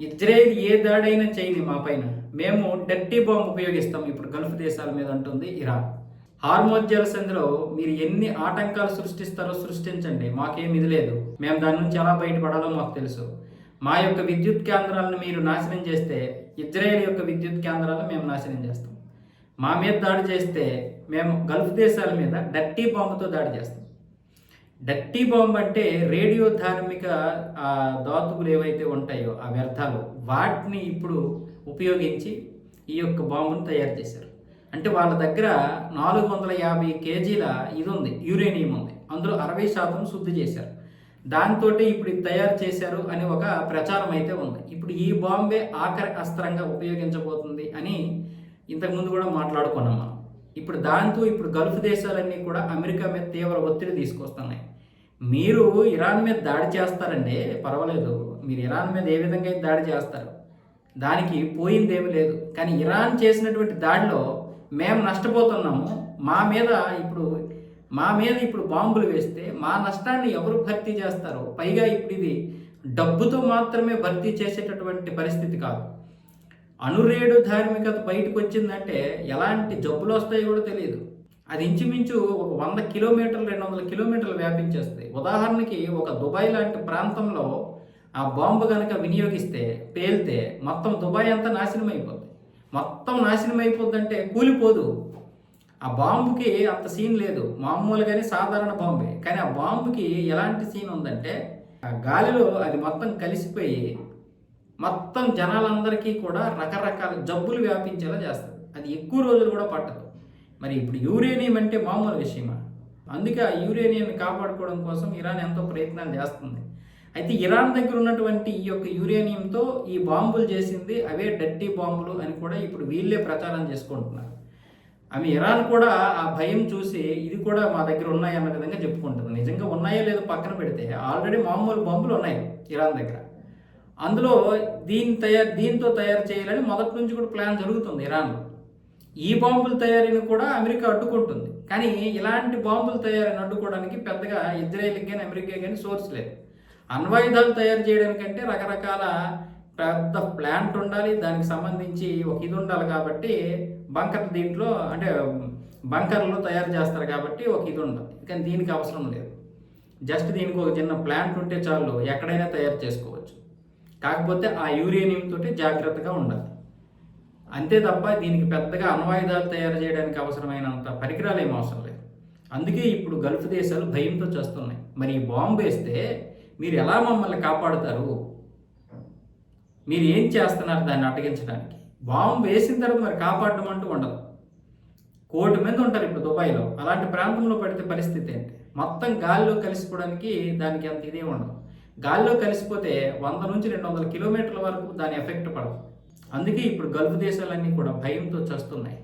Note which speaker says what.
Speaker 1: Israel ఏ దాడైనా చేయని మా పైన మేము డర్టీ బాంబ్ ఉపయోగిస్తాం ఇప్పుడు గల్ఫ్ దేశాల మీద అంటుంది ఇరాన్. హార్మోజ్ జలసంధిలో మీరు ఎన్ని ఆటంకాలు సృష్టిస్తారో సృష్టించండి, మాకేం ఇది లేదు. మేము దాని నుంచి ఎలా బయటపడాలో మాకు తెలుసు. మా యొక్క విద్యుత్ కేంద్రాలను మీరు నాశనం చేస్తే ఇజ్రాయెల్ యొక్క విద్యుత్ కేంద్రాలను మేము నాశనం చేస్తాం. మా మీద దాడి చేస్తే మేము గల్ఫ్ దేశాల మీద డర్టీ బాంబుతో దాడి చేస్తాం. డర్టీ బాంబ్ అంటే రేడియో ధార్మిక ధాతువులు ఏవైతే ఉంటాయో ఆ వ్యర్థాలు వాటిని ఇప్పుడు ఉపయోగించి ఈ యొక్క బాంబును తయారు చేశారు. అంటే వాళ్ళ దగ్గర 450 కేజీల ఇది ఉంది, యురేనియం ఉంది. అందులో 60% శుద్ధి చేశారు. దాంతో ఇప్పుడు ఇది తయారు చేశారు అని ఒక ప్రచారం అయితే ఉంది. ఇప్పుడు ఈ బాంబే ఆఖరి అస్త్రంగా ఉపయోగించబోతుంది అని ఇంతకుముందు కూడా మాట్లాడుకున్నాం మనం. ఇప్పుడు గల్ఫ్ దేశాలన్నీ కూడా అమెరికా మీద తీవ్ర ఒత్తిడి తీసుకొస్తున్నాయి. మీరు ఇరాన్ మీద దాడి చేస్తారండి, పర్వాలేదు, మీరు ఇరాన్ మీద ఏ విధంగా అయితే దాడి చేస్తారు, దానికి పోయిందేమీ లేదు. కానీ ఇరాన్ చేసినటువంటి దాడిలో మేము నష్టపోతున్నాము. మా మీద ఇప్పుడు బాంబులు వేస్తే మా నష్టాన్ని ఎవరు భర్తీ చేస్తారు? పైగా ఇప్పుడు ఇది డబ్బుతో మాత్రమే భర్తీ చేసేటటువంటి పరిస్థితి కాదు. అణురేడు ధార్మికత బయటకు వచ్చిందంటే ఎలాంటి జబ్బులు వస్తాయో కూడా తెలియదు. అది ఇంచుమించు ఒక 100 కిలోమీటర్లు 200 కిలోమీటర్లు వ్యాపించేస్తుంది. ఉదాహరణకి ఒక దుబాయ్ లాంటి ప్రాంతంలో ఆ బాంబు కనుక వినియోగిస్తే పేలితే మొత్తం దుబాయ్ అంతా నాశనం అయిపోద్ది. మొత్తం నాశనం అయిపోద్దంటే కూలిపోదు. ఆ బాంబుకి అంత సీన్ లేదు, మామూలుగానే సాధారణ బాంబే. కానీ ఆ బాంబుకి ఎలాంటి సీన్ ఉందంటే ఆ గాలిలో అది మొత్తం కలిసిపోయి మొత్తం జనాలందరికీ కూడా రకరకాల జబ్బులు వ్యాపించేలా చేస్తుంది. అది ఎక్కువ రోజులు కూడా పట్టదు. మరి ఇప్పుడు యురేనియం అంటే మామూలు విషయమా? అందుకే ఆ యురేనియంని కాపాడుకోవడం కోసం ఇరాన్ ఎంతో ప్రయత్నాలు చేస్తుంది. అయితే ఇరాన్ దగ్గర ఉన్నటువంటి ఈ యొక్క యురేనియంతో ఈ బాంబులు చేసింది అవే డర్టీ బాంబులు అని కూడా ఇప్పుడు వీళ్ళే ప్రచారం చేసుకుంటున్నారు. ఇరాన్ కూడా ఆ భయం చూసి ఇది కూడా మా దగ్గర ఉన్నాయి అన్న విధంగా చెప్పుకుంటుంది. నిజంగా ఉన్నాయో లేదో పక్కన పెడితే ఆల్రెడీ మామూలు బాంబులు ఉన్నాయి ఇరాన్ దగ్గర. అందులో దీంతో తయారు చేయాలని మొదటి నుంచి కూడా ప్లాన్ జరుగుతుంది ఇరాన్లో. ఈ బాంబుల తయారీని కూడా అమెరికా అడ్డుకుంటుంది. కానీ ఇలాంటి బాంబుల తయారీని అడ్డుకోవడానికి పెద్దగా ఇజ్రాయెల్కి కానీ అమెరికా కానీ సోర్స్ లేదు. అణ్వాయుధాలు తయారు చేయడానికంటే రకరకాల పెద్ద ప్లాంట్ ఉండాలి, దానికి సంబంధించి ఒక ఇది ఉండాలి. కాబట్టి బంకర్లో తయారు చేస్తారు కాబట్టి ఒక ఇది ఉండాలి. కానీ దీనికి అవసరం లేదు. జస్ట్ దీనికి ఒక చిన్న ప్లాంట్ ఉంటే చాలు, ఎక్కడైనా తయారు చేసుకోవచ్చు. కాకపోతే ఆ యురేనియం తోటి జాగ్రత్తగా ఉండాలి, అంతే తప్ప దీనికి పెద్దగా అణ్వాయుధాలు తయారు చేయడానికి అవసరమైనంత పరికరాలు ఏం అవసరం లేదు. అందుకే ఇప్పుడు గల్ఫ్ దేశాలు భయంతో చేస్తున్నాయి. మరి ఈ బాంబు వేస్తే మీరు ఎలా మమ్మల్ని కాపాడుతారు? మీరు ఏం చేస్తున్నారు దాన్ని అడ్డగించడానికి? బాంబు వేసిన తర్వాత మరి కాపాడడం అంటూ ఉండదు. 1,000,000 మంది ఉంటారు ఇప్పుడు దుబాయ్లో. అలాంటి ప్రాంతంలో పడితే పరిస్థితి ఏంటి? మొత్తం గాలిలో కలిసిపోవడానికి దానికి అంత ఇదే ఉండదు. గాలిలో కలిసిపోతే 100 నుంచి 200 కిలోమీటర్ల వరకు దాని ఎఫెక్ట్ పడదు. అందుకే ఇప్పుడు గల్ఫ్ దేశాలన్నీ కూడా భయంతో చేస్తున్నాయి.